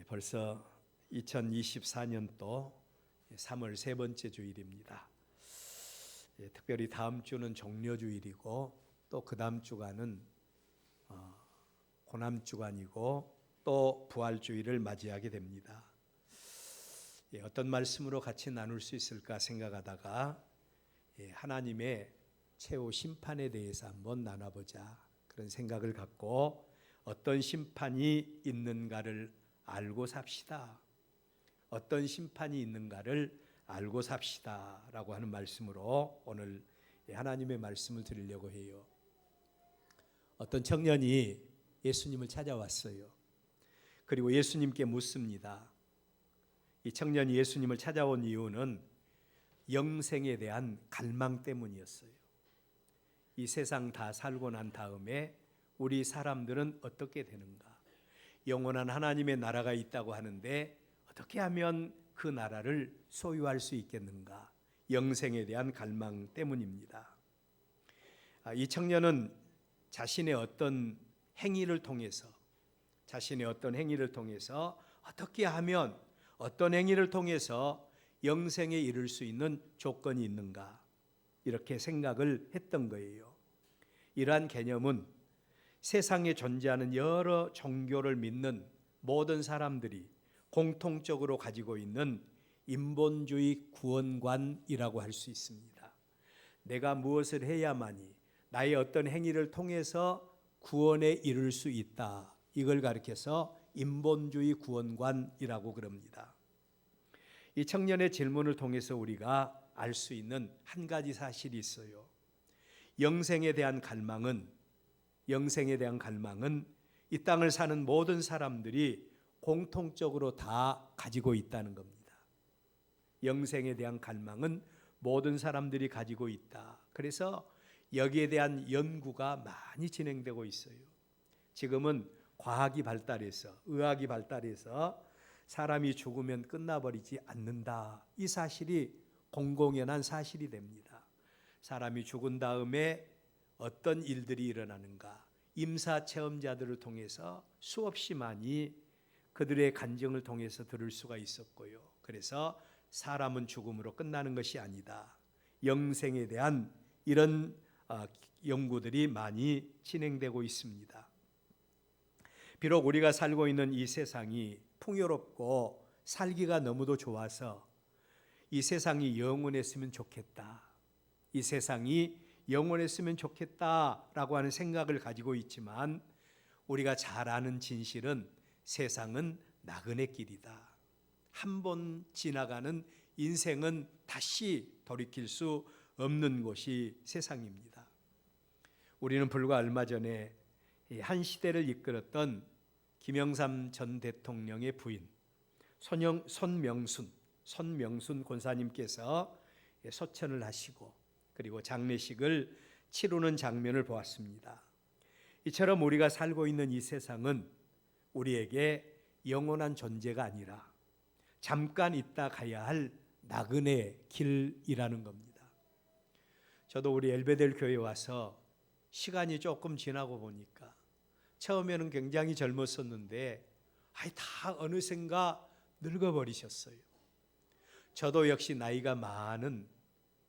벌써 2024년도 3월 세 번째 주일입니다. 특별히 다음 주는 종려주일이고 또 그 다음 주간은 고난주간이고 또 부활주일을 맞이하게 됩니다. 어떤 말씀으로 같이 나눌 수 있을까 생각하다가 하나님의 최후 심판에 대해서 한번 나눠보자 그런 생각을 갖고 어떤 심판이 있는가를 알고 삽시다. 어떤 심판이 있는가를 알고 삽시다 라고 하는 말씀으로 오늘 하나님의 말씀을 드리려고 해요. 어떤 청년이 예수님을 찾아왔어요. 그리고 예수님께 묻습니다. 이 청년이 예수님을 찾아온 이유는 영생에 대한 갈망 때문이었어요. 이 세상 다 살고 난 다음에 우리 사람들은 어떻게 되는가? 영원한 하나님의 나라가 있다고 하는데 어떻게 하면 그 나라를 소유할 수 있겠는가? 영생에 대한 갈망 때문입니다. 이 청년은 자신의 어떤 행위를 통해서 어떻게 하면 어떤 행위를 통해서 영생에 이를 수 있는 조건이 있는가? 이렇게 생각을 했던 거예요. 이러한 개념은 세상에 존재하는 여러 종교를 믿는 모든 사람들이 공통적으로 가지고 있는 인본주의 구원관이라고 할 수 있습니다. 내가 무엇을 해야만이 나의 어떤 행위를 통해서 구원에 이를 수 있다. 이걸 가리켜서 인본주의 구원관이라고 그럽니다. 이 청년의 질문을 통해서 우리가 알 수 있는 한 가지 사실이 있어요. 영생에 대한 갈망은 이 땅을 사는 모든 사람들이 공통적으로 다 가지고 있다는 겁니다. 영생에 대한 갈망은 모든 사람들이 가지고 있다. 그래서 여기에 대한 연구가 많이 진행되고 있어요. 지금은 과학이 발달해서, 의학이 발달해서 사람이 죽으면 끝나버리지 않는다. 이 사실이 공공연한 사실이 됩니다. 사람이 죽은 다음에 어떤 일들이 일어나는가? 임사체험자들을 통해서 수없이 많이 그들의 간증을 통해서 들을 수가 있었고요. 그래서 사람은 죽음으로 끝나는 것이 아니다. 영생에 대한 이런 연구들이 많이 진행되고 있습니다. 비록 우리가 살고 있는 이 세상이 풍요롭고 살기가 너무도 좋아서 이 세상이 영원했으면 좋겠다. 이 세상이 영원했으면 좋겠다라고 하는 생각을 가지고 있지만 우리가 잘 아는 진실은 세상은 나그네 길이다. 한 번 지나가는 인생은 다시 돌이킬 수 없는 곳이 세상입니다. 우리는 불과 얼마 전에 한 시대를 이끌었던 김영삼 전 대통령의 부인 손명순 권사님께서 소천을 하시고 그리고 장례식을 치르는 장면을 보았습니다. 이처럼 우리가 살고 있는 이 세상은 우리에게 영원한 존재가 아니라 잠깐 있다 가야 할 나그네 길이라는 겁니다. 저도 우리 엘베델 교회에 와서 시간이 조금 지나고 보니까 처음에는 굉장히 젊었었는데 다 어느샌가 늙어버리셨어요. 저도 역시 나이가 많은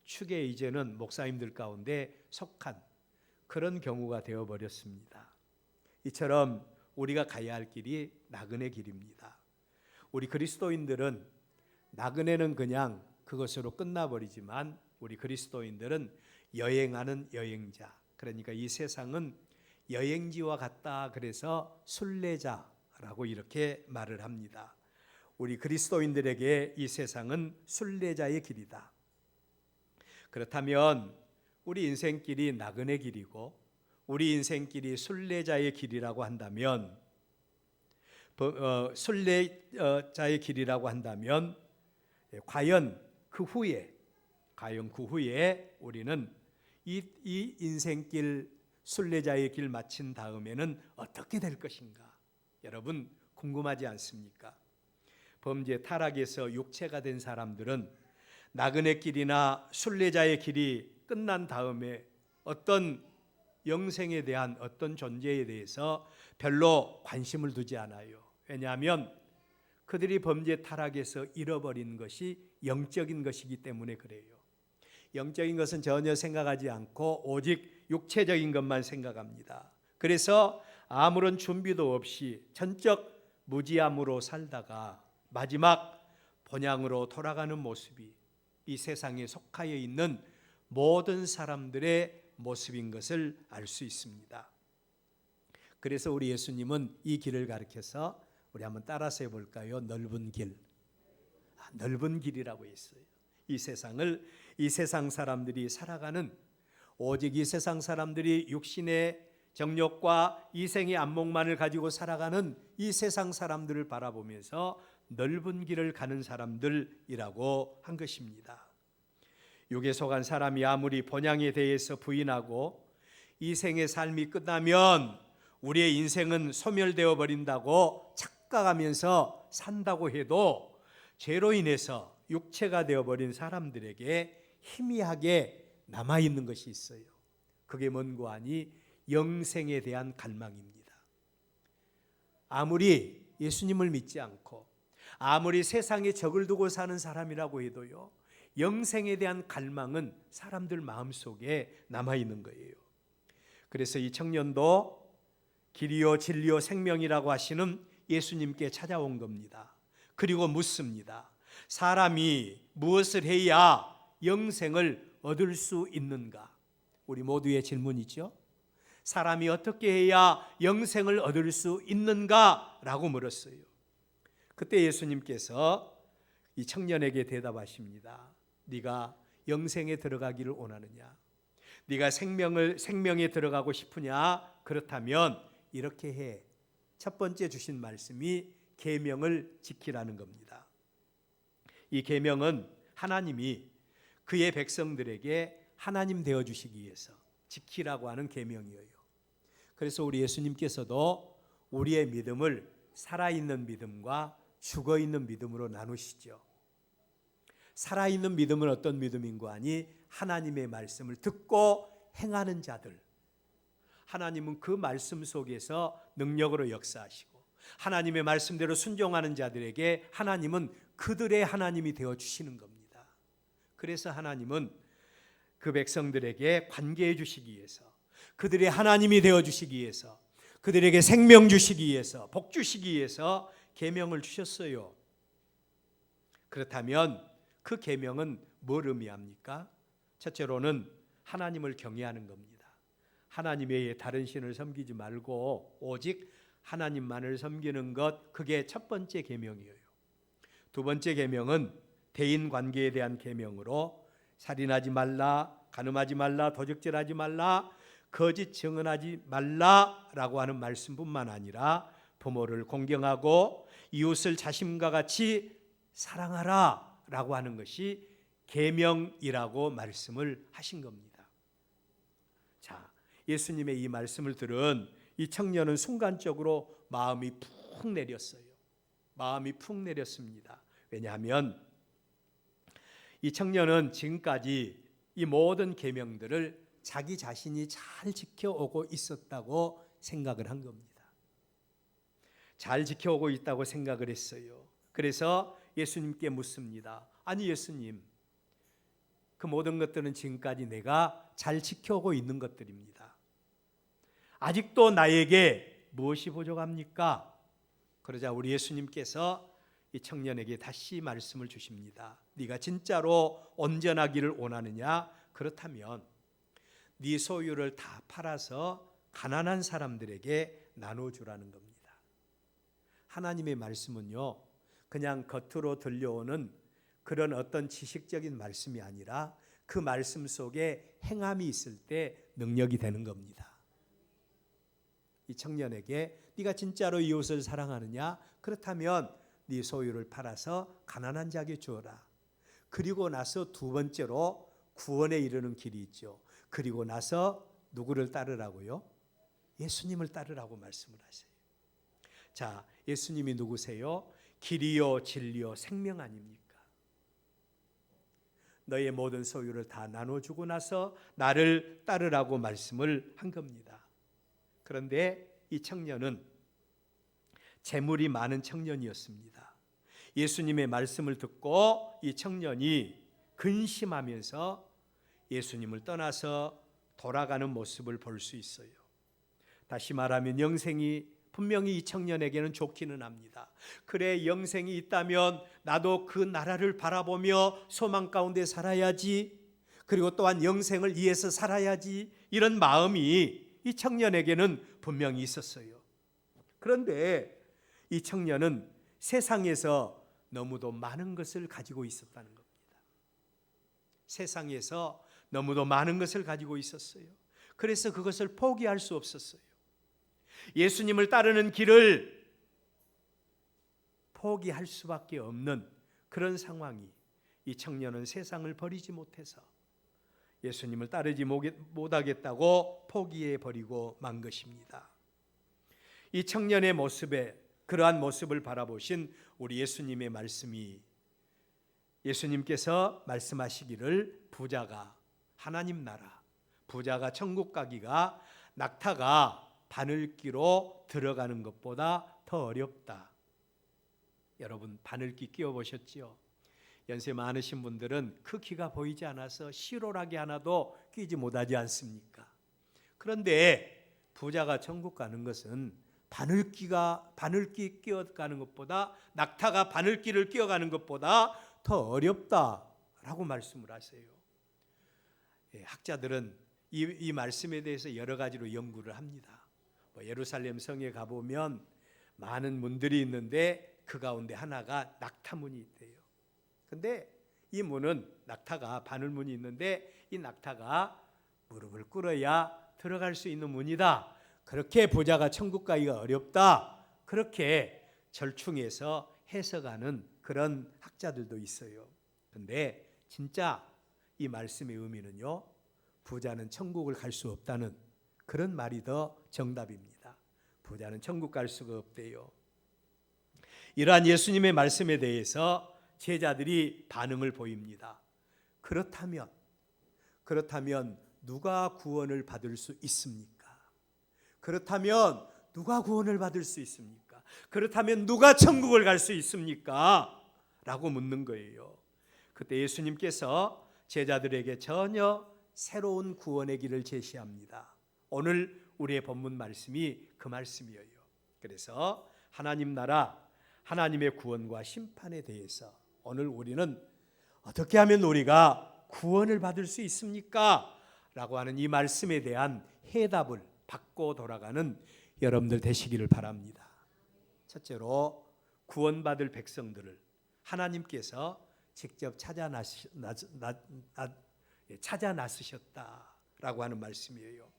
축에 이제는 목사님들 가운데 속한 그런 경우가 되어버렸습니다. 이처럼 우리가 가야 할 길이 나그네 길입니다. 우리 그리스도인들은 나그네는 그냥 그것으로 끝나버리지만 우리 그리스도인들은 여행하는 여행자, 그러니까 이 세상은 여행지와 같다. 그래서 순례자라고 이렇게 말을 합니다. 우리 그리스도인들에게 이 세상은 순례자의 길이다. 그렇다면 우리 인생길이 나그네 길이고 우리 인생길이 순례자의 길이라고 한다면 과연 그 후에 우리는 이 인생길 순례자의 길 마친 다음에는 어떻게 될 것인가? 여러분 궁금하지 않습니까? 범죄 타락에서 육체가 된 사람들은 나그네 길이나 순례자의 길이 끝난 다음에 어떤 영생에 대한 어떤 존재에 대해서 별로 관심을 두지 않아요. 왜냐하면 그들이 범죄 타락에서 잃어버린 것이 영적인 것이기 때문에 그래요. 영적인 것은 전혀 생각하지 않고 오직 육체적인 것만 생각합니다. 그래서 아무런 준비도 없이 전적 무지함으로 살다가 마지막 본향으로 돌아가는 모습이 이 세상에 속하여 있는 모든 사람들의 모습인 것을 알 수 있습니다. 그래서 우리 예수님은 이 길을 가르쳐서 우리 한번 따라서 해볼까요? 넓은 길. 넓은 길이라고 했어요. 이 세상을 이 세상 사람들이 살아가는, 오직 이 세상 사람들이 육신의 정욕과 이생의 안목만을 가지고 살아가는 이 세상 사람들을 바라보면서 넓은 길을 가는 사람들이라고 한 것입니다. 육에 속한 사람이 아무리 본향에 대해서 부인하고 이 생의 삶이 끝나면 우리의 인생은 소멸되어 버린다고 착각하면서 산다고 해도 죄로 인해서 육체가 되어버린 사람들에게 희미하게 남아있는 것이 있어요. 그게 뭔고 하니 영생에 대한 갈망입니다. 아무리 예수님을 믿지 않고 아무리 세상에 적을 두고 사는 사람이라고 해도요, 영생에 대한 갈망은 사람들 마음속에 남아있는 거예요. 그래서 이 청년도 길이요 진리요 생명이라고 하시는 예수님께 찾아온 겁니다. 그리고 묻습니다. 사람이 무엇을 해야 영생을 얻을 수 있는가? 우리 모두의 질문이죠. 사람이 어떻게 해야 영생을 얻을 수 있는가? 라고 물었어요. 그때 예수님께서 이 청년에게 대답하십니다. 네가 영생에 들어가기를 원하느냐? 네가 생명에 들어가고 싶으냐? 그렇다면 이렇게 해. 첫 번째 주신 말씀이 계명을 지키라는 겁니다. 이 계명은 하나님이 그의 백성들에게 하나님 되어 주시기 위해서 지키라고 하는 계명이에요. 그래서 우리 예수님께서도 우리의 믿음을 살아있는 믿음과 죽어있는 믿음으로 나누시죠. 살아있는 믿음은 어떤 믿음인고 하니 하나님의 말씀을 듣고 행하는 자들, 하나님은 그 말씀 속에서 능력으로 역사하시고 하나님의 말씀대로 순종하는 자들에게 하나님은 그들의 하나님이 되어주시는 겁니다. 그래서 하나님은 그 백성들에게 관계해 주시기 위해서, 그들의 하나님이 되어주시기 위해서, 그들에게 생명 주시기 위해서, 복 주시기 위해서 계명을 주셨어요. 그렇다면 그 계명은 뭘 의미합니까? 첫째로는 하나님을 경외하는 겁니다. 하나님 외에 다른 신을 섬기지 말고 오직 하나님만을 섬기는 것, 그게 첫 번째 계명이에요. 두 번째 계명은 대인 관계에 대한 계명으로 살인하지 말라, 간음하지 말라, 도적질하지 말라, 거짓 증언하지 말라라고 하는 말씀뿐만 아니라 부모를 공경하고 이웃을 자신과 같이 사랑하라라고 하는 것이 계명이라고 말씀을 하신 겁니다. 자, 예수님의 이 말씀을 들은 이 청년은 순간적으로 마음이 푹 내렸어요. 마음이 푹 내렸습니다. 왜냐하면 이 청년은 지금까지 이 모든 계명들을 자기 자신이 잘 지켜오고 있었다고 생각을 한 겁니다. 잘 지켜오고 있다고 생각을 했어요. 그래서 예수님께 묻습니다. 아니 예수님, 그 모든 것들은 지금까지 내가 잘 지켜오고 있는 것들입니다. 아직도 나에게 무엇이 부족합니까? 그러자 우리 예수님께서 이 청년에게 다시 말씀을 주십니다. 네가 진짜로 온전하기를 원하느냐? 그렇다면 네 소유를 다 팔아서 가난한 사람들에게 나눠주라는 겁니다. 하나님의 말씀은요, 그냥 겉으로 들려오는 그런 어떤 지식적인 말씀이 아니라 그 말씀 속에 행함이 있을 때 능력이 되는 겁니다. 이 청년에게 네가 진짜로 이웃을 사랑하느냐? 그렇다면 네 소유를 팔아서 가난한 자에게 주어라. 그리고 나서 두 번째로 구원에 이르는 길이 있죠. 그리고 나서 누구를 따르라고요? 예수님을 따르라고 말씀을 하세요. 자, 예수님이 누구세요? 길이요 진리요 생명 아닙니까? 너의 모든 소유를 다 나눠주고 나서 나를 따르라고 말씀을 한 겁니다. 그런데 이 청년은 재물이 많은 청년이었습니다. 예수님의 말씀을 듣고 이 청년이 근심하면서 예수님을 떠나서 돌아가는 모습을 볼 수 있어요. 다시 말하면 영생이 분명히 이 청년에게는 좋기는 합니다. 그래, 영생이 있다면 나도 그 나라를 바라보며 소망 가운데 살아야지, 그리고 또한 영생을 위해서 살아야지, 이런 마음이 이 청년에게는 분명히 있었어요. 그런데 이 청년은 세상에서 너무도 많은 것을 가지고 있었다는 겁니다. 세상에서 너무도 많은 것을 가지고 있었어요. 그래서 그것을 포기할 수 없었어요. 예수님을 따르는 길을 포기할 수밖에 없는 그런 상황이, 이 청년은 세상을 버리지 못해서 예수님을 따르지 못하겠다고 포기해버리고 만 것입니다. 이 청년의 모습에, 그러한 모습을 바라보신 우리 예수님의 말씀이, 예수님께서 말씀하시기를 부자가 하나님 나라, 부자가 천국 가기가 낙타가 바늘기로 들어가는 것보다 더 어렵다. 여러분, 바늘기 끼워보셨지요? 연세 많으신 분들은 그 끼가 보이지 않아서 실오라기 하나도 끼지 못하지 않습니까? 그런데 부자가 천국 가는 것은 바늘기 끼어가는 것보다, 낙타가 바늘기를 끼어가는 것보다 더 어렵다라고 말씀을 하세요. 학자들은 이 말씀에 대해서 여러 가지로 연구를 합니다. 예루살렘 성에 가보면 많은 문들이 있는데 그 가운데 하나가 낙타문이 있대요. 근데 이 문은, 낙타가 바늘문이 있는데 이 낙타가 무릎을 꿇어야 들어갈 수 있는 문이다. 그렇게 부자가 천국 가기가 어렵다. 그렇게 절충해서 해석하는 그런 학자들도 있어요. 근데 진짜 이 말씀의 의미는요, 부자는 천국을 갈 수 없다는 그런 말이 더 정답입니다. 부자는 천국 갈 수가 없대요. 이러한 예수님의 말씀에 대해서 제자들이 반응을 보입니다. 그렇다면 누가 구원을 받을 수 있습니까? 그렇다면 누가 구원을 받을 수 있습니까? 그렇다면 누가 천국을 갈 수 있습니까? 라고 묻는 거예요. 그때 예수님께서 제자들에게 전혀 새로운 구원의 길을 제시합니다. 오늘 우리의 본문 말씀이 그 말씀이에요. 그래서 하나님 나라, 하나님의 구원과 심판에 대해서 오늘 우리는 어떻게 하면 우리가 구원을 받을 수 있습니까? 라고 하는 이 말씀에 대한 해답을 받고 돌아가는 여러분들 되시기를 바랍니다. 첫째로, 구원받을 백성들을 하나님께서 직접 찾아 나서셨다라고 하는 말씀이에요.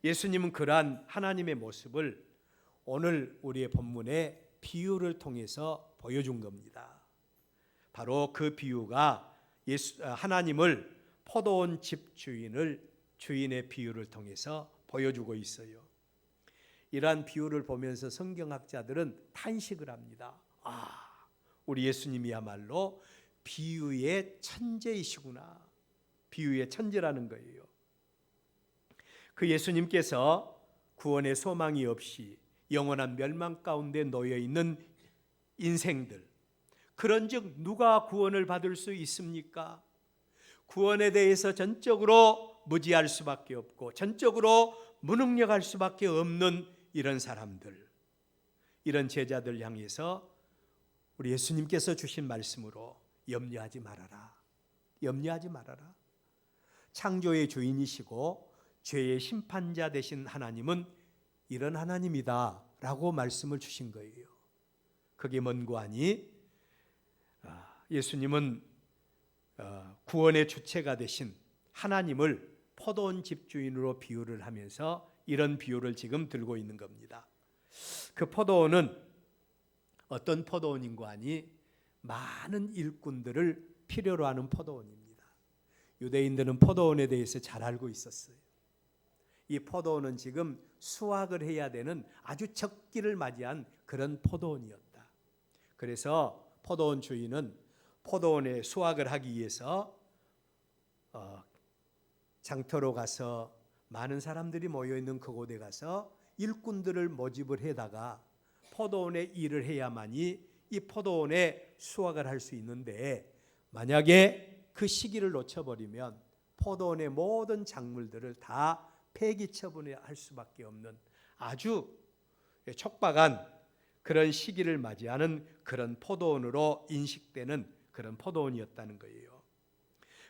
예수님은 그러한 하나님의 모습을 오늘 우리의 본문의 비유를 통해서 보여준 겁니다. 바로 그 비유가 하나님을 포도원 집 주인의 비유를 통해서 보여주고 있어요. 이러한 비유를 보면서 성경학자들은 탄식을 합니다. 우리 예수님이야말로 비유의 천재이시구나. 비유의 천재라는 거예요. 그 예수님께서 구원의 소망이 없이 영원한 멸망 가운데 놓여 있는 인생들, 그런즉 누가 구원을 받을 수 있습니까? 구원에 대해서 전적으로 무지할 수밖에 없고 전적으로 무능력할 수밖에 없는 이런 사람들, 이런 제자들 향해서 우리 예수님께서 주신 말씀으로 염려하지 말아라. 염려하지 말아라. 창조의 주인이시고 죄의 심판자 되신 하나님은 이런 하나님이다 라고 말씀을 주신 거예요. 그게 뭔고 하니, 예수님은 구원의 주체가 되신 하나님을 포도원 집주인으로 비유를 하면서 이런 비유를 지금 들고 있는 겁니다. 그 포도원은 어떤 포도원인고 하니, 많은 일꾼들을 필요로 하는 포도원입니다. 유대인들은 포도원에 대해서 잘 알고 있었어요. 이 포도원은 지금 수확을 해야 되는 아주 적기를 맞이한 그런 포도원이었다. 그래서 포도원 주인은 포도원에 수확을 하기 위해서 장터로 가서 많은 사람들이 모여있는 그곳에 가서 일꾼들을 모집을 해다가 포도원에 일을 해야만이 이 포도원에 수확을 할 수 있는데, 만약에 그 시기를 놓쳐버리면 포도원의 모든 작물들을 다 폐기 처분할 수밖에 없는 아주 촉박한 그런 시기를 맞이하는 그런 포도원으로 인식되는 그런 포도원이었다는 거예요.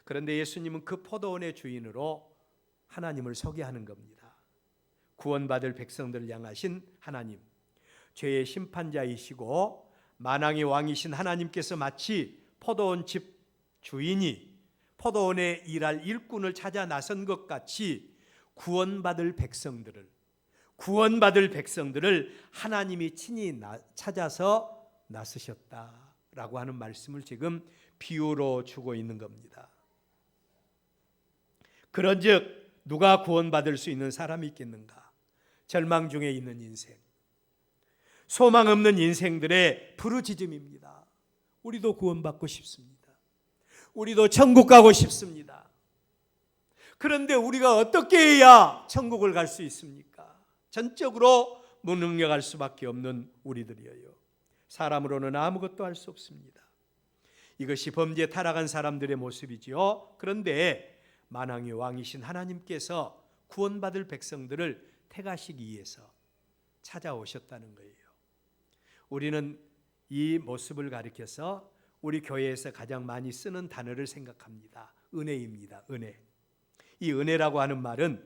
그런데 예수님은 그 포도원의 주인으로 하나님을 소개하는 겁니다. 구원받을 백성들을 향하신 하나님, 죄의 심판자이시고 만왕의 왕이신 하나님께서 마치 포도원 집 주인이 포도원에 일할 일꾼을 찾아 나선 것 같이 구원받을 백성들을 하나님이 친히 찾아서 나서셨다라고 하는 말씀을 지금 비유로 주고 있는 겁니다. 그런즉 누가 구원받을 수 있는 사람이 있겠는가? 절망 중에 있는 인생, 소망 없는 인생들의 부르짖음입니다. 우리도 구원받고 싶습니다. 우리도 천국 가고 싶습니다. 그런데 우리가 어떻게 해야 천국을 갈 수 있습니까? 전적으로 무능력할 수밖에 없는 우리들이에요. 사람으로는 아무것도 할 수 없습니다. 이것이 범죄에 타락한 사람들의 모습이지요. 그런데 만왕의 왕이신 하나님께서 구원받을 백성들을 택하시기 위해서 찾아오셨다는 거예요. 우리는 이 모습을 가리켜서 우리 교회에서 가장 많이 쓰는 단어를 생각합니다. 은혜입니다. 은혜. 이 은혜라고 하는 말은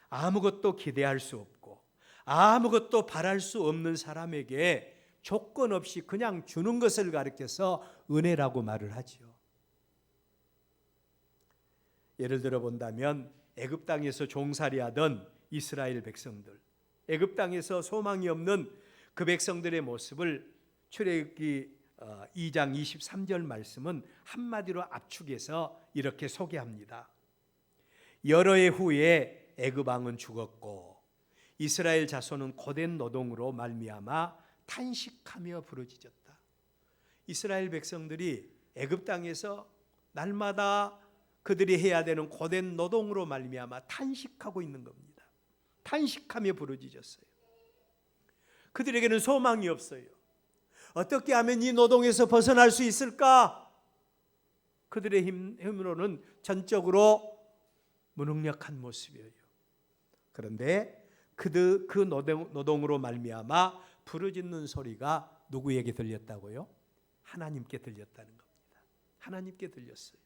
아무것도 기대할 수 없고 아무것도 바랄 수 없는 사람에게 조건 없이 그냥 주는 것을 가리켜서 은혜라고 말을 하지요. 예를 들어 본다면 애굽 땅에서 종살이하던 이스라엘 백성들, 애굽 땅에서 소망이 없는 그 백성들의 모습을 출애굽기 2장 23절 말씀은 한마디로 압축해서 이렇게 소개합니다. 여러 해 후에 애굽 왕은 죽었고 이스라엘 자손은 고된 노동으로 말미암아 탄식하며 부르짖었다. 이스라엘 백성들이 애굽 땅에서 날마다 그들이 해야 되는 고된 노동으로 말미암아 탄식하고 있는 겁니다. 탄식하며 부르짖었어요. 그들에게는 소망이 없어요. 어떻게 하면 이 노동에서 벗어날 수 있을까? 그들의 힘으로는 전적으로 무능력한 모습이에요. 그런데 그 노동으로 말미암아 부르짖는 소리가 누구에게 들렸다고요? 하나님께 들렸다는 겁니다. 하나님께 들렸어요.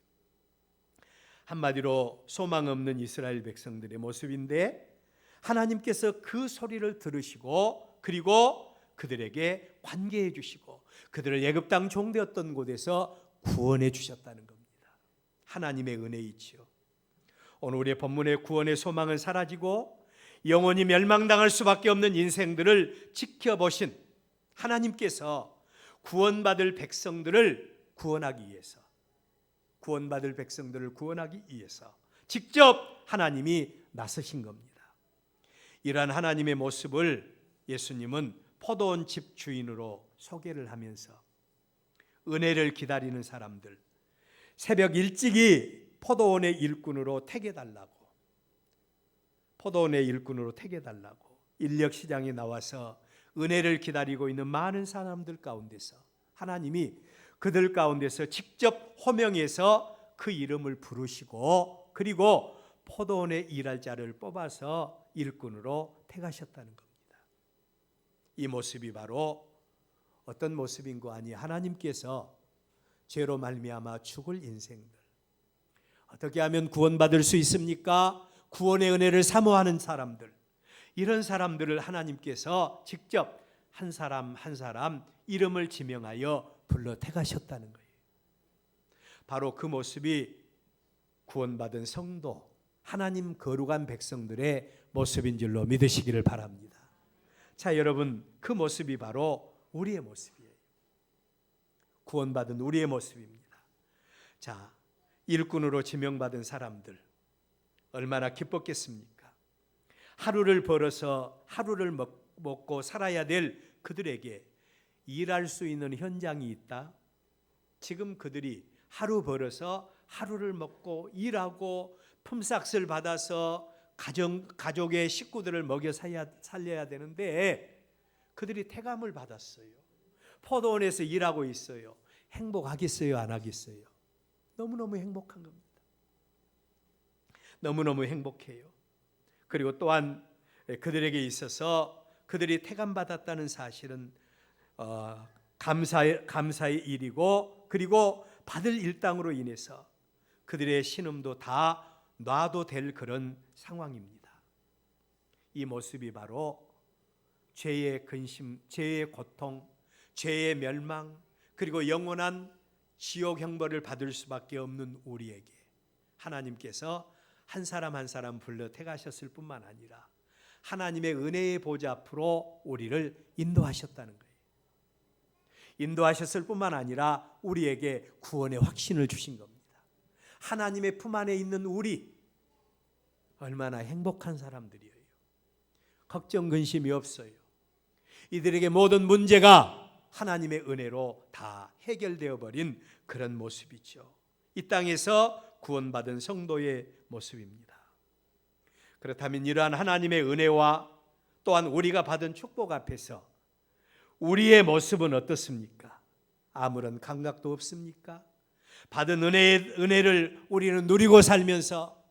한마디로 소망 없는 이스라엘 백성들의 모습인데 하나님께서 그 소리를 들으시고 그리고 그들에게 관계해 주시고 그들을 애굽 땅 종되었던 곳에서 구원해 주셨다는 겁니다. 하나님의 은혜이지요. 오늘 우리의 본문의 구원의 소망은 사라지고 영원히 멸망당할 수밖에 없는 인생들을 지켜보신 하나님께서 구원받을 백성들을 구원하기 위해서 직접 하나님이 나서신 겁니다. 이러한 하나님의 모습을 예수님은 포도원 집 주인으로 소개를 하면서 은혜를 기다리는 사람들, 새벽 일찍이 포도원의 일꾼으로 택해달라고 인력시장에 나와서 은혜를 기다리고 있는 많은 사람들 가운데서 하나님이 그들 가운데서 직접 호명해서 그 이름을 부르시고 그리고 포도원에 일할 자를 뽑아서 일꾼으로 택하셨다는 겁니다. 이 모습이 바로 어떤 모습인고 아니 하나님께서 죄로 말미암아 죽을 인생들 어떻게 하면 구원받을 수 있습니까? 구원의 은혜를 사모하는 사람들, 이런 사람들을 하나님께서 직접 한 사람 한 사람 이름을 지명하여 불러 택하셨다는 거예요. 바로 그 모습이 구원받은 성도, 하나님 거룩한 백성들의 모습인 줄로 믿으시기를 바랍니다. 자, 여러분, 그 모습이 바로 우리의 모습이에요. 구원받은 우리의 모습입니다. 자, 일꾼으로 지명받은 사람들 얼마나 기뻤겠습니까? 하루를 벌어서 하루를 먹고 살아야 될 그들에게 일할 수 있는 현장이 있다. 지금 그들이 하루 벌어서 하루를 먹고 일하고 품삯을 받아서 가족의 식구들을 먹여 살려야 되는데 그들이 태감을 받았어요. 포도원에서 일하고 있어요. 행복하겠어요? 안 하겠어요? 너무너무 행복한 겁니다. 너무너무 행복해요. 그리고 또한 그들에게 있어서 그들이 태감받았다는 사실은 감사의 일이고, 그리고 받을 일당으로 인해서 그들의 신음도 다 놔도 될 그런 상황입니다. 이 모습이 바로 죄의 근심, 죄의 고통, 죄의 멸망, 그리고 영원한 지옥 형벌을 받을 수밖에 없는 우리에게 하나님께서 한 사람 한 사람 불러 택하셨을 뿐만 아니라 하나님의 은혜의 보좌 앞으로 우리를 인도하셨다는 거예요. 인도하셨을 뿐만 아니라 우리에게 구원의 확신을 주신 겁니다. 하나님의 품 안에 있는 우리 얼마나 행복한 사람들이에요. 걱정 근심이 없어요. 이들에게 모든 문제가 하나님의 은혜로 다 해결되어 버린 그런 모습이죠. 이 땅에서 구원받은 성도의 모습입니다. 그렇다면 이러한 하나님의 은혜와 또한 우리가 받은 축복 앞에서 우리의 모습은 어떻습니까? 아무런 감각도 없습니까? 받은 은혜를 우리는 누리고 살면서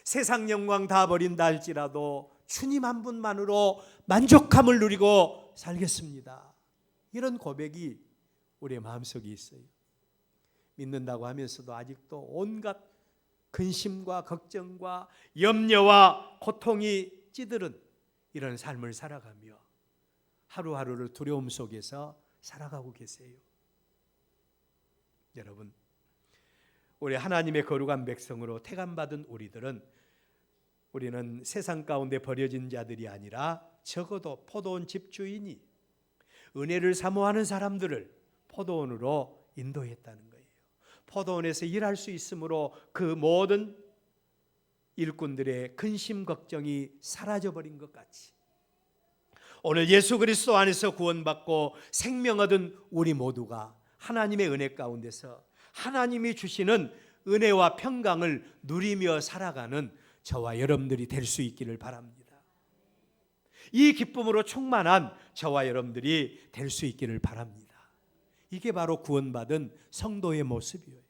세상 영광 다 버린다 할지라도 주님 한 분만으로 만족함을 누리고 살겠습니다. 이런 고백이 우리의 마음속에 있어요. 믿는다고 하면서도 아직도 온갖 근심과 걱정과 염려와 고통이 찌들은 이런 삶을 살아가며 하루하루를 두려움 속에서 살아가고 계세요. 여러분, 우리 하나님의 거룩한 백성으로 택함받은 우리는 세상 가운데 버려진 자들이 아니라 적어도 포도원 집주인이 은혜를 사모하는 사람들을 포도원으로 인도했다는 거예요. 포도원에서 일할 수 있으므로 그 모든 일꾼들의 근심 걱정이 사라져버린 것 같이 오늘 예수 그리스도 안에서 구원받고 생명 얻은 우리 모두가 하나님의 은혜 가운데서 하나님이 주시는 은혜와 평강을 누리며 살아가는 저와 여러분들이 될 수 있기를 바랍니다. 이 기쁨으로 충만한 저와 여러분들이 될 수 있기를 바랍니다. 이게 바로 구원받은 성도의 모습이에요.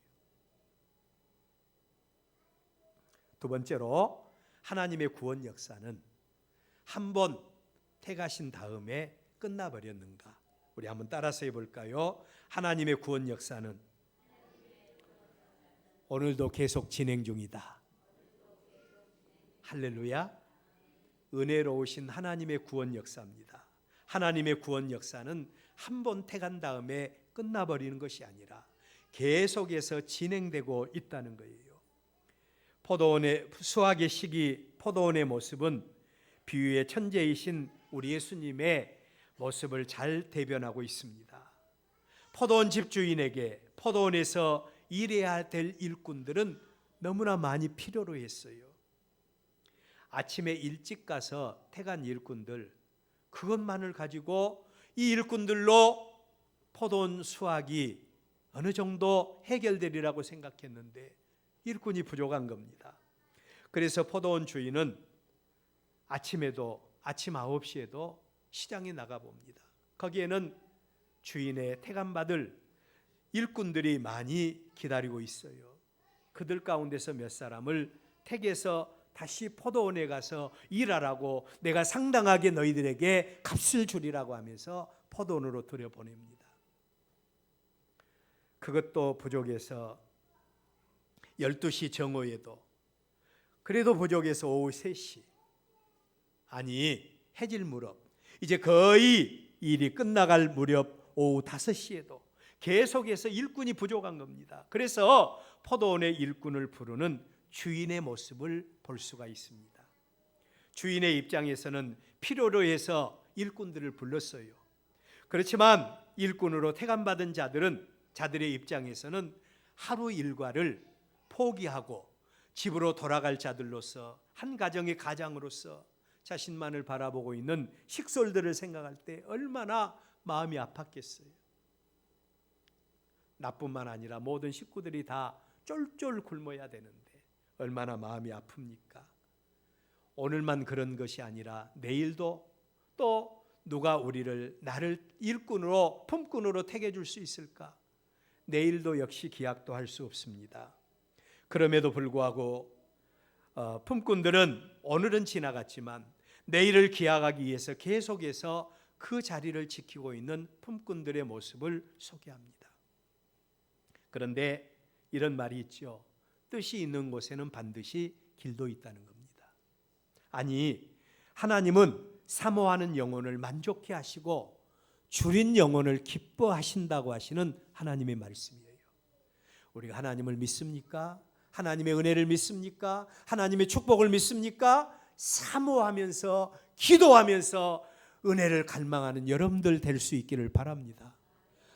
두 번째로 하나님의 구원 역사는 한 번 택하신 다음에 끝나버렸는가? 우리 한번 따라서 해볼까요? 하나님의 구원 역사는 오늘도 계속 진행 중이다. 할렐루야. 은혜로우신 하나님의 구원 역사입니다. 하나님의 구원 역사는 한 번 택한 다음에 끝나버리는 것이 아니라 계속해서 진행되고 있다는 거예요. 포도원의 수확의 시기, 포도원의 모습은 비유의 천재이신 우리 예수님의 모습을 잘 대변하고 있습니다. 포도원 집주인에게 포도원에서 일해야 될 일꾼들은 너무나 많이 필요로 했어요. 아침에 일찍 가서 택한 일꾼들, 그것만을 가지고 이 일꾼들로 포도원 수확이 어느 정도 해결되리라고 생각했는데 일꾼이 부족한 겁니다. 그래서 포도원 주인은 아침에도 아침 9시에도 시장에 나가봅니다. 거기에는 주인의 택함받을 일꾼들이 많이 기다리고 있어요. 그들 가운데서 몇 사람을 택해서 다시 포도원에 가서 일하라고 내가 상당하게 너희들에게 값을 주리라고 하면서 포도원으로 들여보냅니다. 그것도 부족해서 12시 정오에도, 그래도 부족해서 오후 3시, 아니 해질 무렵, 이제 거의 일이 끝나갈 무렵 오후 5시에도 계속해서 일꾼이 부족한 겁니다. 그래서 포도원의 일꾼을 부르는 주인의 모습을 볼 수가 있습니다. 주인의 입장에서는 필요로 해서 일꾼들을 불렀어요. 그렇지만 일꾼으로 택함받은 자들의 입장에서는 하루 일과를 포기하고 집으로 돌아갈 자들로서, 한 가정의 가장으로서 자신만을 바라보고 있는 식솔들을 생각할 때 얼마나 마음이 아팠겠어요. 나뿐만 아니라 모든 식구들이 다 쫄쫄 굶어야 되는데 얼마나 마음이 아픕니까? 오늘만 그런 것이 아니라 내일도 또 누가 나를 일꾼으로 품꾼으로 택해 줄 수 있을까? 내일도 역시 기약도 할 수 없습니다. 그럼에도 불구하고 품꾼들은 오늘은 지나갔지만 내일을 기약하기 위해서 계속해서 그 자리를 지키고 있는 품꾼들의 모습을 소개합니다. 그런데 이런 말이 있죠. 뜻이 있는 곳에는 반드시 길도 있다는 겁니다. 아니, 하나님은 사모하는 영혼을 만족해 하시고 줄인 영혼을 기뻐하신다고 하시는 하나님의 말씀이에요. 우리가 하나님을 믿습니까? 하나님의 은혜를 믿습니까? 하나님의 축복을 믿습니까? 사모하면서 기도하면서 은혜를 갈망하는 여러분들 될 수 있기를 바랍니다.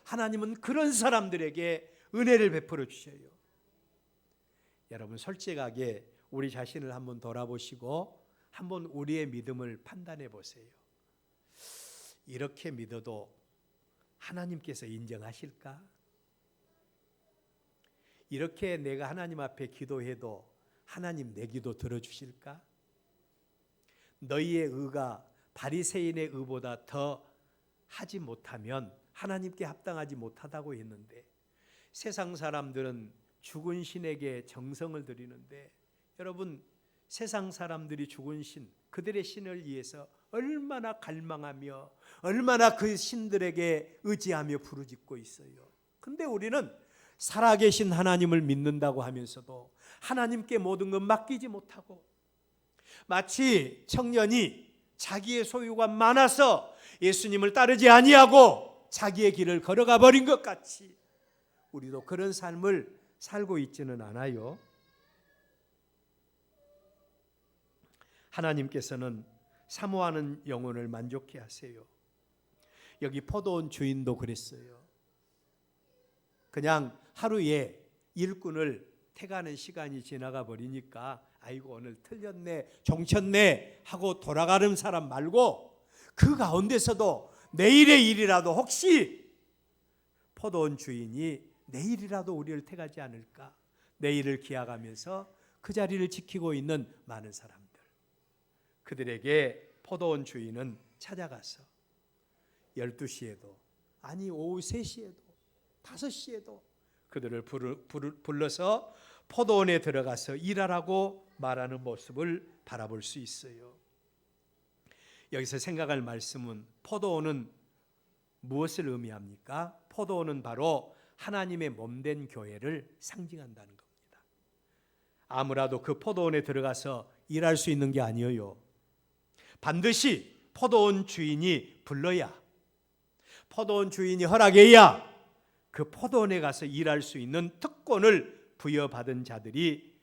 하나님은 그런 사람들에게 은혜를 베풀어 주셔요. 여러분 솔직하게 우리 자신을 한번 돌아보시고 한번 우리의 믿음을 판단해 보세요. 이렇게 믿어도 하나님께서 인정하실까? 이렇게 내가 하나님 앞에 기도해도 하나님 내 기도 들어주실까? 너희의 의가 바리새인의 의보다 더 하지 못하면 하나님께 합당하지 못하다고 했는데, 세상 사람들은 죽은 신에게 정성을 드리는데, 여러분 세상 사람들이 죽은 신, 그들의 신을 위해서 얼마나 갈망하며 얼마나 그 신들에게 의지하며 부르짖고 있어요. 근데 우리는 살아계신 하나님을 믿는다고 하면서도 하나님께 모든 것 맡기지 못하고, 마치 청년이 자기의 소유가 많아서 예수님을 따르지 아니하고 자기의 길을 걸어가 버린 것 같이 우리도 그런 삶을 살고 있지는 않아요. 하나님께서는 사모하는 영혼을 만족해 하세요. 여기 포도원 주인도 그랬어요. 그냥 하루에 일꾼을 택하는 시간이 지나가 버리니까 아이고 오늘 틀렸네, 종쳤네 하고 돌아가는 사람 말고, 그 가운데서도 내일의 일이라도 혹시 포도원 주인이 내일이라도 우리를 택하지 않을까, 내일을 기약하면서 그 자리를 지키고 있는 많은 사람들, 그들에게 포도원 주인은 찾아가서 12시에도 아니 오후 3시에도 5시에도 그들을 불러서 포도원에 들어가서 일하라고 말하는 모습을 바라볼 수 있어요. 여기서 생각할 말씀은, 포도원은 무엇을 의미합니까? 포도원은 바로 하나님의 몸된 교회를 상징한다는 겁니다. 아무라도 그 포도원에 들어가서 일할 수 있는 게 아니에요. 반드시 포도원 주인이 불러야, 포도원 주인이 허락해야 그 포도원에 가서 일할 수 있는 특권을 부여받은 자들이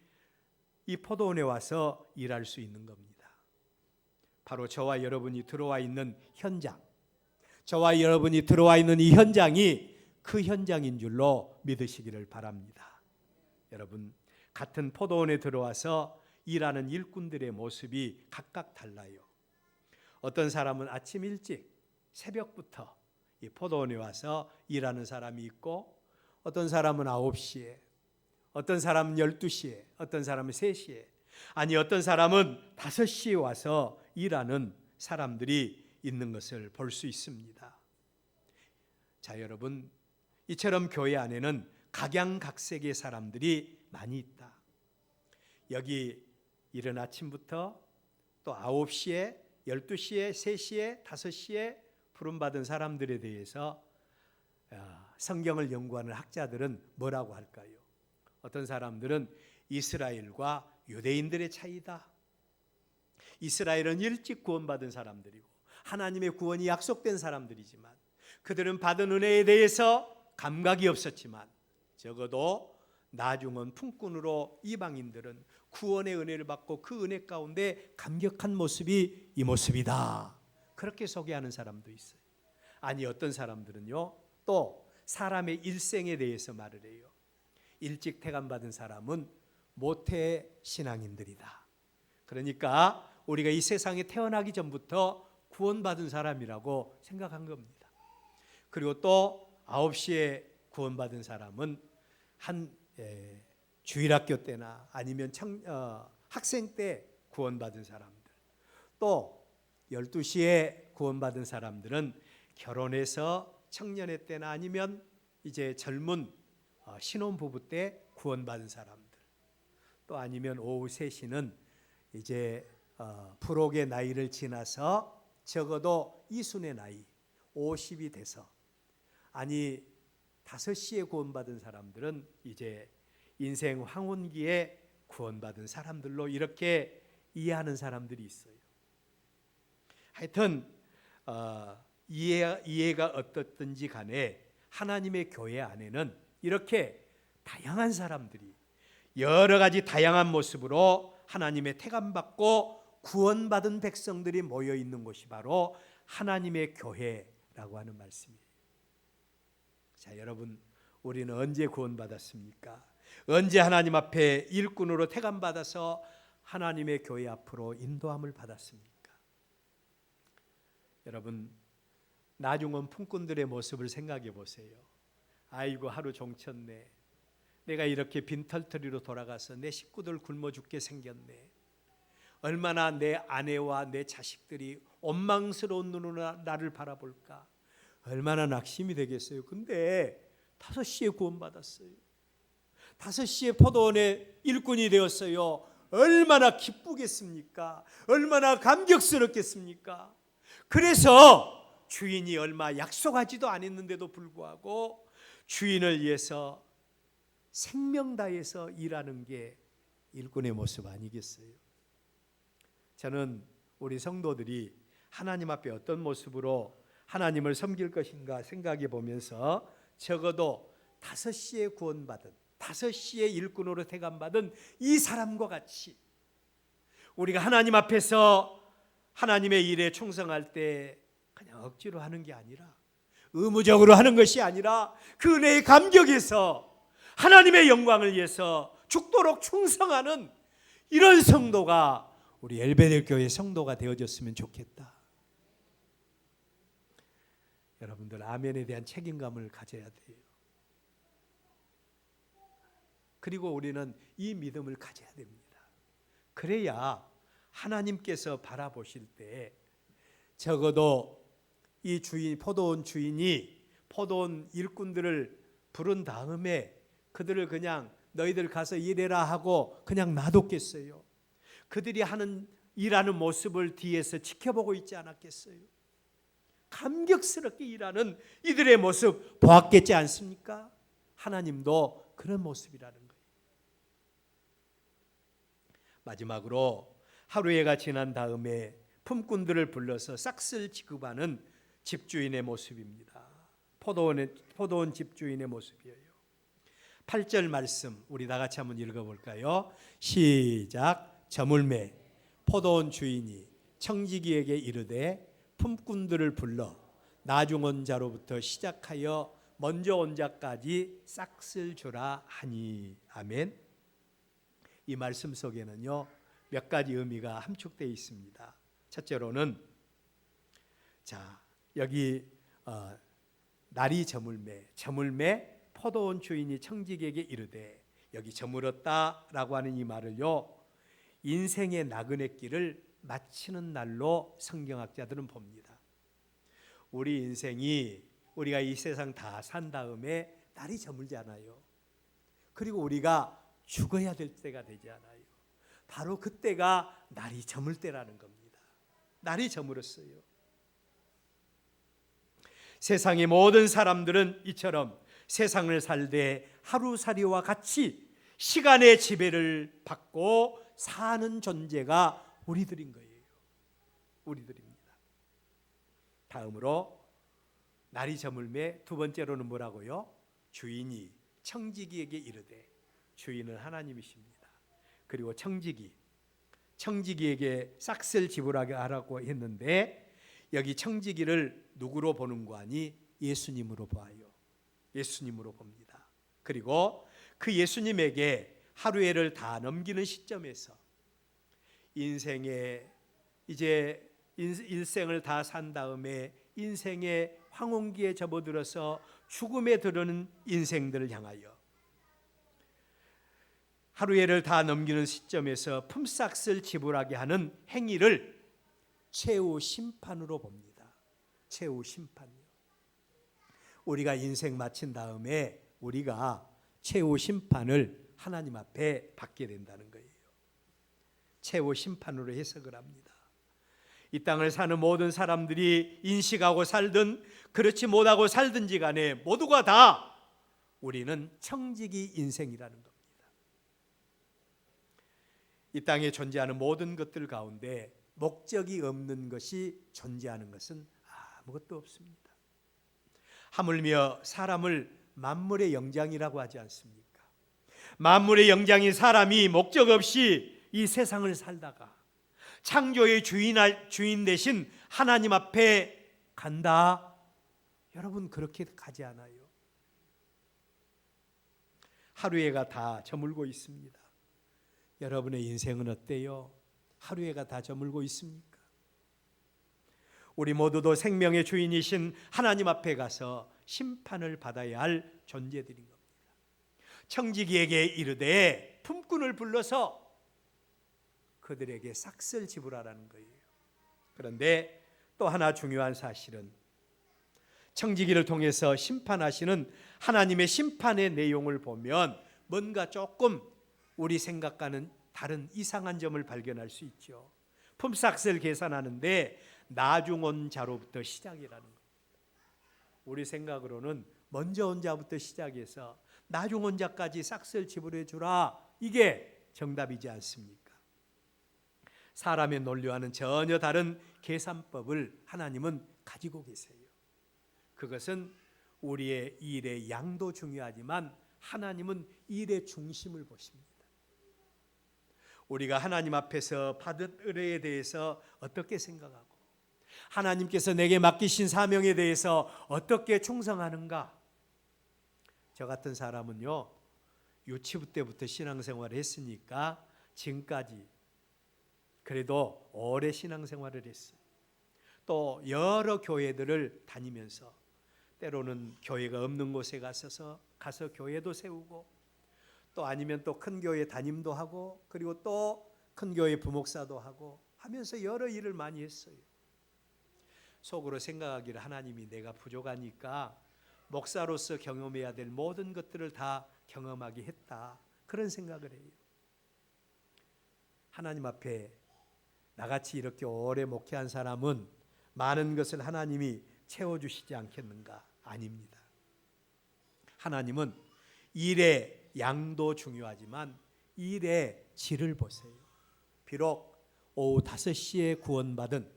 이 포도원에 와서 일할 수 있는 겁니다. 바로 저와 여러분이 들어와 있는 현장, 저와 여러분이 들어와 있는 이 현장이 그 현장인 줄로 믿으시기를 바랍니다. 여러분, 같은 포도원에 들어와서 일하는 일꾼들의 모습이 각각 달라요. 어떤 사람은 아침 일찍 새벽부터 이 포도원에 와서 일하는 사람이 있고, 어떤 사람은 9시에, 어떤 사람은 12시에, 어떤 사람은 3시에, 아니 어떤 사람은 5시에 와서 일하는 사람들이 있는 것을 볼 수 있습니다. 자, 여러분, 이처럼 교회 안에는 각양각색의 사람들이 많이 있다. 여기 이른 아침부터 또 9시에, 12시에, 3시에, 5시에 부름받은 사람들에 대해서 성경을 연구하는 학자들은 뭐라고 할까요? 어떤 사람들은 이스라엘과 유대인들의 차이다. 이스라엘은 일찍 구원받은 사람들이고 하나님의 구원이 약속된 사람들이지만 그들은 받은 은혜에 대해서 감각이 없었지만, 적어도 나중은 품꾼으로 이방인들은 구원의 은혜를 받고 그 은혜 가운데 감격한 모습이 이 모습이다, 그렇게 소개하는 사람도 있어요. 아니 어떤 사람들은요, 또 사람의 일생에 대해서 말을 해요. 일찍 태감받은 사람은 모태 신앙인들이다. 그러니까 우리가 이 세상에 태어나기 전부터 구원받은 사람이라고 생각한 겁니다. 그리고 또 9시에 구원받은 사람은 한 주일학교 때나 아니면 학생 때 구원받은 사람들, 또 12시에 구원받은 사람들은 결혼해서 청년의 때나 아니면 이제 젊은 신혼부부 때 구원받은 사람들, 또 아니면 오후 3시는 이제 불혹의 나이를 지나서 적어도 이순의 나이 50이 돼서, 아니 5시에 구원받은 사람들은 이제 인생 황혼기에 구원받은 사람들로 이렇게 이해하는 사람들이 있어요. 하여튼 이해가 어떻든지 간에 하나님의 교회 안에는 이렇게 다양한 사람들이 여러 가지 다양한 모습으로 하나님의 택함받고 구원받은 백성들이 모여 있는 곳이 바로 하나님의 교회라고 하는 말씀이에요. 자, 여러분, 우리는 언제 구원받았습니까? 언제 하나님 앞에 일꾼으로 택함받아서 하나님의 교회 앞으로 인도함을 받았습니까? 여러분, 나중은 품꾼들의 모습을 생각해 보세요. 아이고, 하루 종쳤네. 내가 이렇게 빈털터리로 돌아가서 내 식구들 굶어 죽게 생겼네. 얼마나 내 아내와 내 자식들이 원망스러운 눈으로 나를 바라볼까. 얼마나 낙심이 되겠어요. 근데 5시에 구원받았어요. 5시에 포도원의 일꾼이 되었어요. 얼마나 기쁘겠습니까? 얼마나 감격스럽겠습니까? 그래서 주인이 얼마 약속하지도 않았는데도 불구하고 주인을 위해서 생명 다해서 일하는 게 일꾼의 모습 아니겠어요? 저는 우리 성도들이 하나님 앞에 어떤 모습으로 하나님을 섬길 것인가 생각해 보면서 적어도 5시에 구원받은, 5시에 일꾼으로 택함받은 이 사람과 같이 우리가 하나님 앞에서 하나님의 일에 충성할 때 그냥 억지로 하는 게 아니라, 의무적으로 하는 것이 아니라 그 은혜의 감격에서 하나님의 영광을 위해서 죽도록 충성하는 이런 성도가 우리 엘베델 교회 성도가 되어졌으면 좋겠다. 여러분들, 아멘에 대한 책임감을 가져야 돼요. 그리고 우리는 이 믿음을 가져야 됩니다. 그래야 하나님께서 바라보실 때 적어도 이 주인, 포도원 주인이 포도원 일꾼들을 부른 다음에 그들을 그냥 너희들 가서 일해라 하고 그냥 놔뒀겠어요? 그들이 일하는 모습을 뒤에서 지켜보고 있지 않았겠어요? 감격스럽게 일하는 이들의 모습 보았겠지 않습니까? 하나님도 그런 모습이라는 거예요. 마지막으로 하루해가 지난 다음에 품꾼들을 불러서 싹쓸 지급하는 집주인의 모습입니다. 포도원 집주인의 모습이에요. 8절 말씀 우리 다 같이 한번 읽어볼까요? 시작. 저물매 포도원 주인이 청지기에게 이르되 품꾼들을 불러 나중 온 자로부터 시작하여 먼저 온 자까지 싹쓸 주라 하니. 아멘. 이 말씀 속에는요 몇 가지 의미가 함축되어 있습니다. 첫째로는 여기 날이 저물매 포도원 주인이 청지기에게 이르되, 여기 저물었다라고 하는 이 말을요 인생의 나그네 길을 마치는 날로 성경학자들은 봅니다. 우리 인생이 우리가 이 세상 다 산 다음에 날이 저물잖아요. 그리고 우리가 죽어야 될 때가 되지 않아요. 바로 그때가 날이 저물 때라는 겁니다. 날이 저물었어요. 세상의 모든 사람들은 이처럼 세상을 살되 하루살이와 같이 시간의 지배를 받고 사는 존재가 우리들인 거예요. 우리들입니다. 다음으로 날이 저물매 두 번째로는 뭐라고요? 주인이 청지기에게 이르되, 주인은 하나님이십니다. 그리고 청지기에게 싹쓸 지불하게 하라고 했는데, 여기 청지기를 누구로 보는 거 아니? 예수님으로 봐요. 예수님으로 봅니다. 그리고 그 예수님에게 하루해를 다 넘기는 시점에서 인생의 이제 일생을 다 산 다음에 인생의 황혼기에 접어들어서 죽음에 들어는 인생들을 향하여 하루해를 다 넘기는 시점에서 품삯을 지불하게 하는 행위를 최후 심판으로 봅니다. 최후 심판이요. 우리가 인생 마친 다음에 우리가 최후 심판을 하나님 앞에 받게 된다는 거예요. 최후 심판으로 해석을 합니다. 이 땅을 사는 모든 사람들이 인식하고 살든 그렇지 못하고 살든지 간에 모두가 다 우리는 청지기 인생이라는 겁니다. 이 땅에 존재하는 모든 것들 가운데 목적이 없는 것이 존재하는 것은 아무것도 없습니다. 하물며 사람을 만물의 영장이라고 하지 않습니까? 만물의 영장인 사람이 목적 없이 이 세상을 살다가 창조의 주인 대신 하나님 앞에 간다. 여러분 그렇게 가지 않아요. 하루해가 다 저물고 있습니다. 여러분의 인생은 어때요? 하루해가 다 저물고 있습니까? 우리 모두도 생명의 주인이신 하나님 앞에 가서 심판을 받아야 할 존재들인 겁니다. 청지기에게 이르되 품꾼을 불러서 그들에게 싹쓸 지불하라는 거예요. 그런데 또 하나 중요한 사실은 청지기를 통해서 심판하시는 하나님의 심판의 내용을 보면 뭔가 조금 우리 생각과는 다른 이상한 점을 발견할 수 있죠. 품삯을 계산하는데 나중 온 자로부터 시작이라는 겁니다. 우리 생각으로는 먼저 온 자부터 시작해서 나중 온 자까지 싹쓸 지불해 주라, 이게 정답이지 않습니까? 사람의 논리와는 전혀 다른 계산법을 하나님은 가지고 계세요. 그것은 우리의 일의 양도 중요하지만 하나님은 일의 중심을 보십니다. 우리가 하나님 앞에서 받은 은혜에 대해서 어떻게 생각하고 하나님께서 내게 맡기신 사명에 대해서 어떻게 충성하는가? 저 같은 사람은요, 유치부 때부터 신앙생활을 했으니까 지금까지 그래도 오래 신앙생활을 했어요. 또 여러 교회들을 다니면서 때로는 교회가 없는 곳에 가서 교회도 세우고, 또 아니면 또 큰 교회 담임도 하고, 그리고 또 큰 교회 부목사도 하고 하면서 여러 일을 많이 했어요. 속으로 생각하기를 하나님이 내가 부족하니까 목사로서 경험해야 될 모든 것들을 다 경험하게 했다, 그런 생각을 해요. 하나님 앞에 나같이 이렇게 오래 목회한 사람은 많은 것을 하나님이 채워주시지 않겠는가? 아닙니다. 하나님은 일의 양도 중요하지만 일의 질을 보세요. 비록 오후 5시에 구원받은,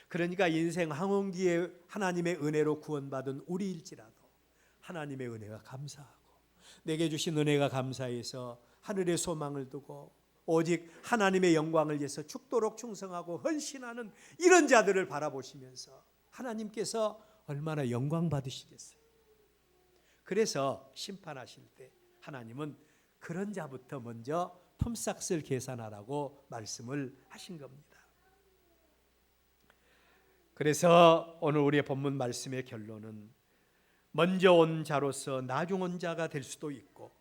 그러니까 인생 항원기에 하나님의 은혜로 구원받은 우리일지라도 하나님의 은혜가 감사하고 내게 주신 은혜가 감사해서 하늘의 소망을 두고 오직 하나님의 영광을 위해서 죽도록 충성하고 헌신하는 이런 자들을 바라보시면서 하나님께서 얼마나 영광 받으시겠어요. 그래서 심판하실 때 하나님은 그런 자부터 먼저 품삯을 계산하라고 말씀을 하신 겁니다. 그래서 오늘 우리의 본문 말씀의 결론은 먼저 온 자로서 나중 온 자가 될 수도 있고,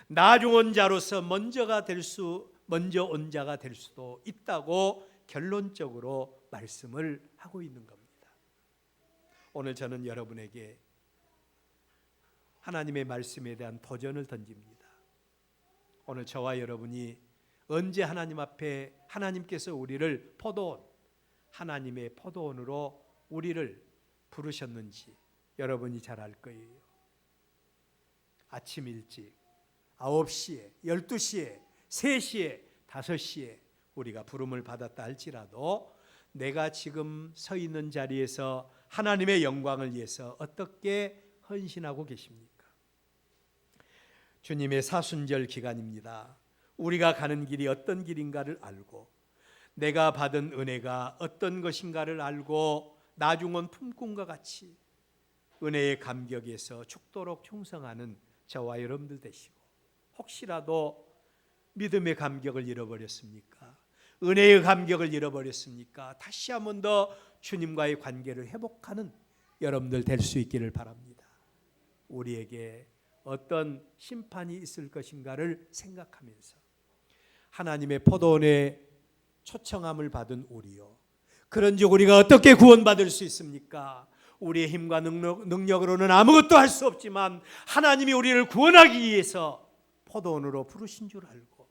나중 온 자로서 먼저 온 자가 될 수도 있다고 결론적으로 말씀을 하고 있는 겁니다. 오늘 저는 여러분에게 하나님의 말씀에 대한 도전을 던집니다. 오늘 저와 여러분이 언제 하나님 앞에 하나님께서 우리를 하나님의 포도원으로 우리를 부르셨는지 여러분이 잘 알 거예요. 아침 일찍 9시에, 12시에, 3시에, 5시에 우리가 부름을 받았다 할지라도 내가 지금 서 있는 자리에서 하나님의 영광을 위해서 어떻게 헌신하고 계십니까? 주님의 사순절 기간입니다. 우리가 가는 길이 어떤 길인가를 알고 내가 받은 은혜가 어떤 것인가를 알고 나중 온 품꾼과 같이 은혜의 감격에서 죽도록 충성하는 저와 여러분들 되시고, 혹시라도 믿음의 감격을 잃어버렸습니까? 은혜의 감격을 잃어버렸습니까? 다시 한 번 더 주님과의 관계를 회복하는 여러분들 될 수 있기를 바랍니다. 우리에게 어떤 심판이 있을 것인가를 생각하면서 하나님의 포도원에 초청함을 받은 우리요, 그런즉 우리가 어떻게 구원받을 수 있습니까? 우리의 힘과 능력으로는 아무것도 할 수 없지만 하나님이 우리를 구원하기 위해서 포도원으로 부르신 줄 알고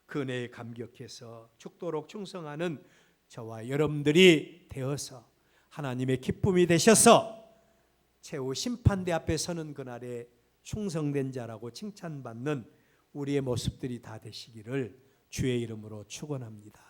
그 은혜에 감격해서 죽도록 충성하는 저와 여러분들이 되어서 하나님의 기쁨이 되셔서 최후 심판대 앞에 서는 그날에 충성된 자라고 칭찬받는 우리의 모습들이 다 되시기를 주의 이름으로 축원합니다.